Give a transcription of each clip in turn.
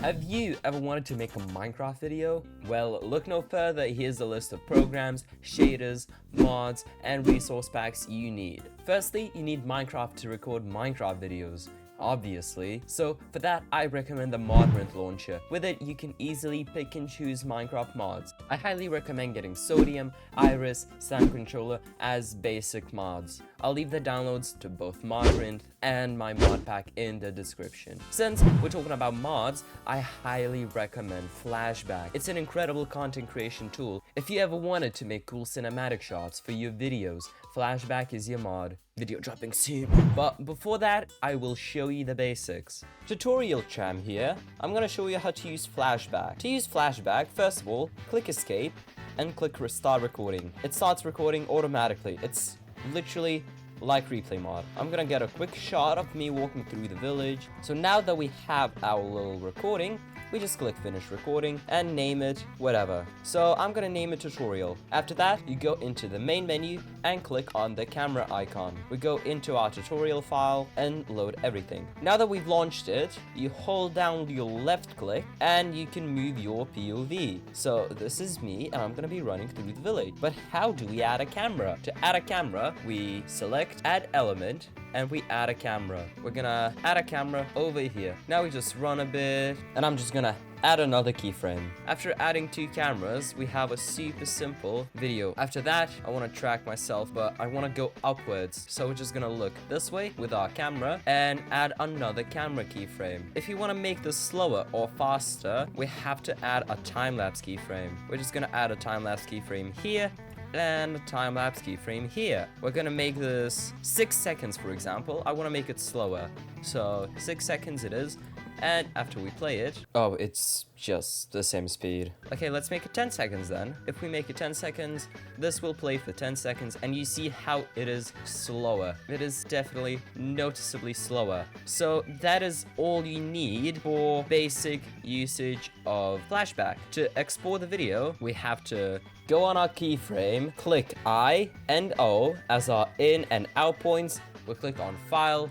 Have you ever wanted to make a Minecraft video? Well, look no further, here's a list of programs, shaders, mods, and resource packs you need. Firstly, you need Minecraft to record Minecraft videos, obviously. So for that, I recommend the Modrinth launcher. With it, you can easily pick and choose Minecraft mods. I highly recommend getting Sodium, Iris, Sound Controller as basic mods. I'll leave the downloads to both Modrinth and my mod pack in the description. Since we're talking about mods, I highly recommend Flashback. It's an incredible content creation tool. If you ever wanted to make cool cinematic shots for your videos, Flashback is your mod. Video dropping soon. But before that, I will show you the basics. Tutorial Cham here. I'm gonna show you how to use Flashback. To use Flashback, first of all, click Escape and click Restart Recording. It starts recording automatically. It's literally like replay mod. I'm gonna get a quick shot of me walking through the village. So now that we have our little recording, we just click finish recording and name it whatever. So I'm gonna name it tutorial. After that, you go into the main menu and click on the camera icon. We go into our tutorial file and load everything. Now that we've launched it, you hold down your left click and you can move your POV. So this is me and I'm gonna be running through the village. But how do we add a camera? To add a camera, we select add element and we add a camera. We're gonna add a camera over here. Now we just run a bit and I'm just gonna add another keyframe. After adding 2 cameras, we have a super simple video. After that, I want to track myself, but I want to go upwards. So we're just gonna look this way with our camera and add another camera keyframe. If you want to make this slower or faster, we have to add a time-lapse keyframe. We're just gonna add a time-lapse keyframe here and a time-lapse keyframe here. We're gonna make this 6 seconds, for example. I want to make it slower. So 6 seconds it is. And after we play it, oh, it's just the same speed. Okay, let's make it 10 seconds then. If we make it 10 seconds, this will play for 10 seconds and you see how it is slower. It is definitely noticeably slower. So that is all you need for basic usage of Flashback. To export the video, we have to go on our keyframe, click I and O as our in and out points. We'll click on File,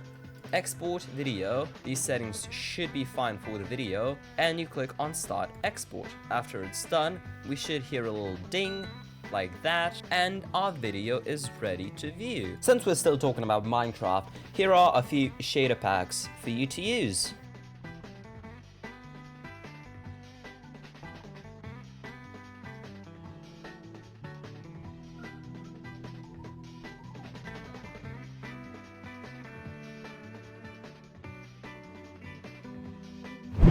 Export Video. These settings should be fine for the video, and you click on Start Export. After it's done, we should hear a little ding like that, and our video is ready to view. Since we're still talking about Minecraft, here are a few shader packs for you to use.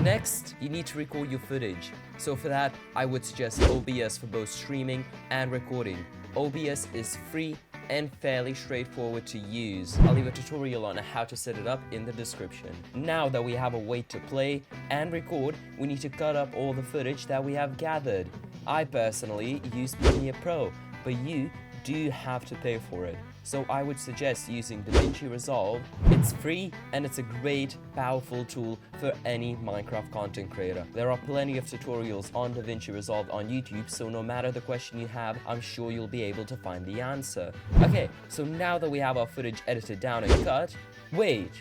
Next, you need to record your footage. So for that, I would suggest OBS for both streaming and recording. OBS is free and fairly straightforward to use. I'll leave a tutorial on how to set it up in the description. Now that we have a way to play and record, we need to cut up all the footage that we have gathered. I personally use Premiere Pro, but you do have to pay for it. So I would suggest using DaVinci Resolve. It's free and it's a great, powerful tool for any Minecraft content creator. There are plenty of tutorials on DaVinci Resolve on YouTube, so no matter the question you have, I'm sure you'll be able to find the answer. Okay, so now that we have our footage edited down and cut, wait,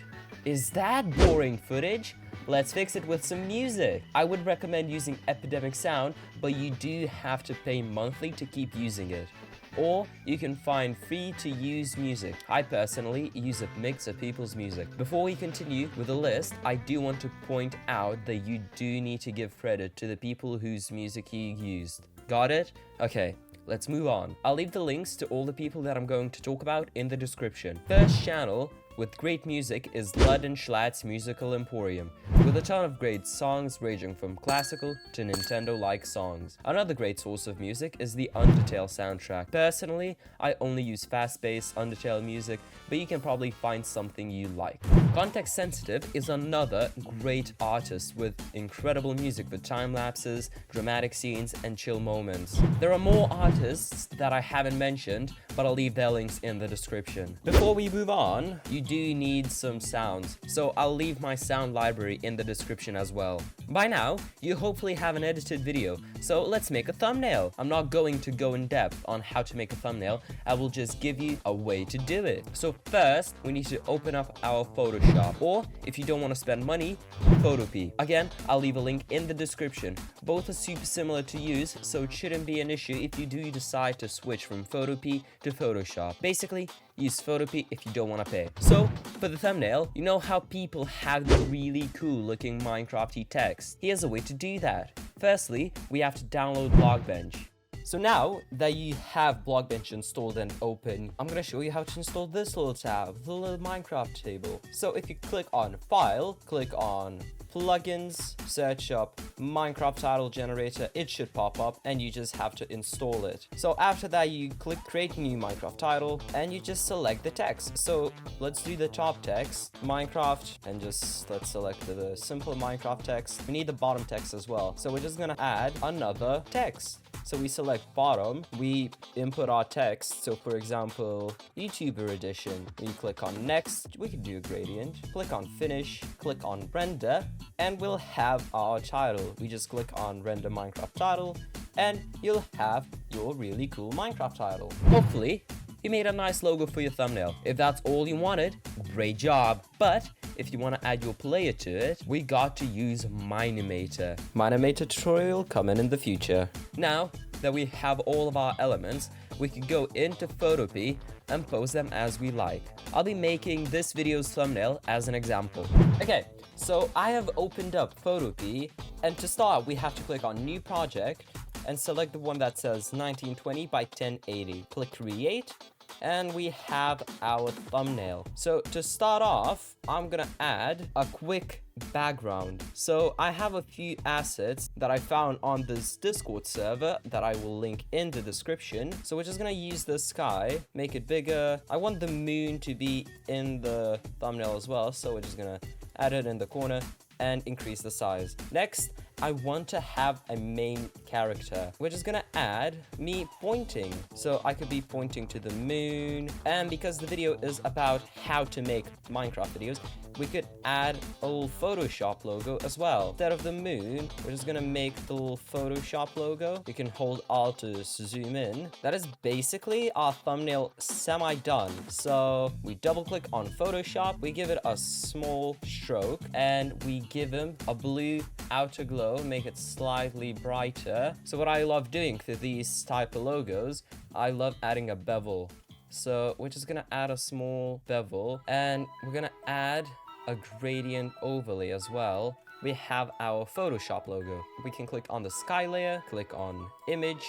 is that boring footage? Let's fix it with some music. I would recommend using Epidemic Sound, but you do have to pay monthly to keep using it. Or you can find free to use music. I personally use a mix of people's music. Before we continue with the list, I do want to point out that you do need to give credit to the people whose music you used. Got it? Okay, let's move on. I'll leave the links to all the people that I'm going to talk about in the description. First channel with great music is Lud and Schlatt's Musical Emporium, with a ton of great songs ranging from classical to Nintendo-like songs. Another great source of music is the Undertale soundtrack. Personally, I only use fast-paced Undertale music, but you can probably find something you like. Context Sensitive is another great artist with incredible music for time lapses, dramatic scenes, and chill moments. There are more artists that I haven't mentioned, but I'll leave their links in the description. Before we move on, you do need some sounds, so I'll leave my sound library in the description as well. By now, you hopefully have an edited video, so let's make a thumbnail. I'm not going to go in depth on how to make a thumbnail, I will just give you a way to do it. So first, we need to open up our Photoshop, or if you don't want to spend money, Photopea. Again, I'll leave a link in the description. Both are super similar to use, so it shouldn't be an issue if you do decide to switch from Photopea to Photoshop. Basically, use Photopea if you don't want to pay. So, for the thumbnail, you know how people have the really cool looking Minecraft-y text? Here's a way to do that. Firstly, we have to download Blockbench. So now that you have Blockbench installed and open, I'm going to show you how to install this little tab, the little Minecraft table. So if you click on File, click on Plugins, search up Minecraft title generator, it should pop up and you just have to install it. So after that, you click create new Minecraft title and you just select the text. So let's do the top text, Minecraft, and just let's select the simple Minecraft text. We need the bottom text as well. So we're just going to add another text. So we select bottom, we input our text. So for example, YouTuber edition, we click on next, we can do a gradient, click on finish, click on render, and we'll have our title. We just click on render Minecraft title, and you'll have your really cool Minecraft title. Hopefully, you made a nice logo for your thumbnail. If that's all you wanted, great job. But if you want to add your player to it, we got to use Minimator. Minimator tutorial coming in the future. Now that we have all of our elements, we can go into Photopea and pose them as we like. I'll be making this video's thumbnail as an example. Okay, so I have opened up Photopea, and to start, we have to click on New Project and select the one that says 1920 by 1080. Click Create, and we have our thumbnail. So to start off, I'm gonna add a quick background. So I have a few assets that I found on this Discord server that I will link in the description. So we're just gonna use the sky, make it bigger. I want the moon to be in the thumbnail as well, so we're just gonna add it in the corner and increase the size. Next, I want to have a main character. We're just gonna add me pointing. So I could be pointing to the moon. And because the video is about how to make Minecraft videos, we could add a little Photoshop logo as well. Instead of the moon, we're just gonna make the little Photoshop logo. You can hold Alt to zoom in. That is basically our thumbnail semi-done. So we double click on Photoshop, we give it a small stroke, and we give him a blue outer glow, make it slightly brighter. So what I love doing for these type of logos, I love adding a bevel. So we're just gonna add a small bevel, and we're gonna add a gradient overlay as well. We have our Photoshop logo. We can click on the sky layer, click on image,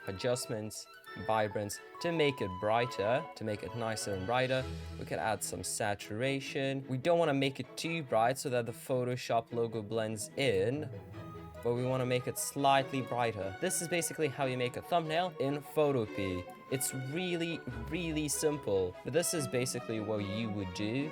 adjustments, vibrance to make it brighter, to make it nicer and brighter. We can add some saturation. We don't want to make it too bright so that the Photoshop logo blends in, but we want to make it slightly brighter. This is basically how you make a thumbnail in Photopea. It's really, really simple, but this is basically what you would do,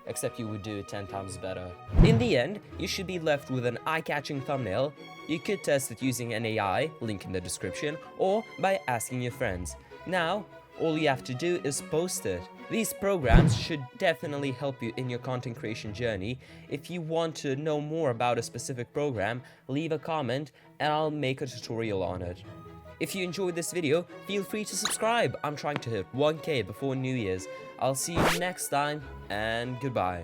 except you would do it 10 times better. In the end, you should be left with an eye-catching thumbnail. You could test it using an AI, link in the description, or by asking your friends. Now, all you have to do is post it. These programs should definitely help you in your content creation journey. If you want to know more about a specific program, leave a comment and I'll make a tutorial on it. If you enjoyed this video, feel free to subscribe. I'm trying to hit 1K before New Year's. I'll see you next time, and goodbye.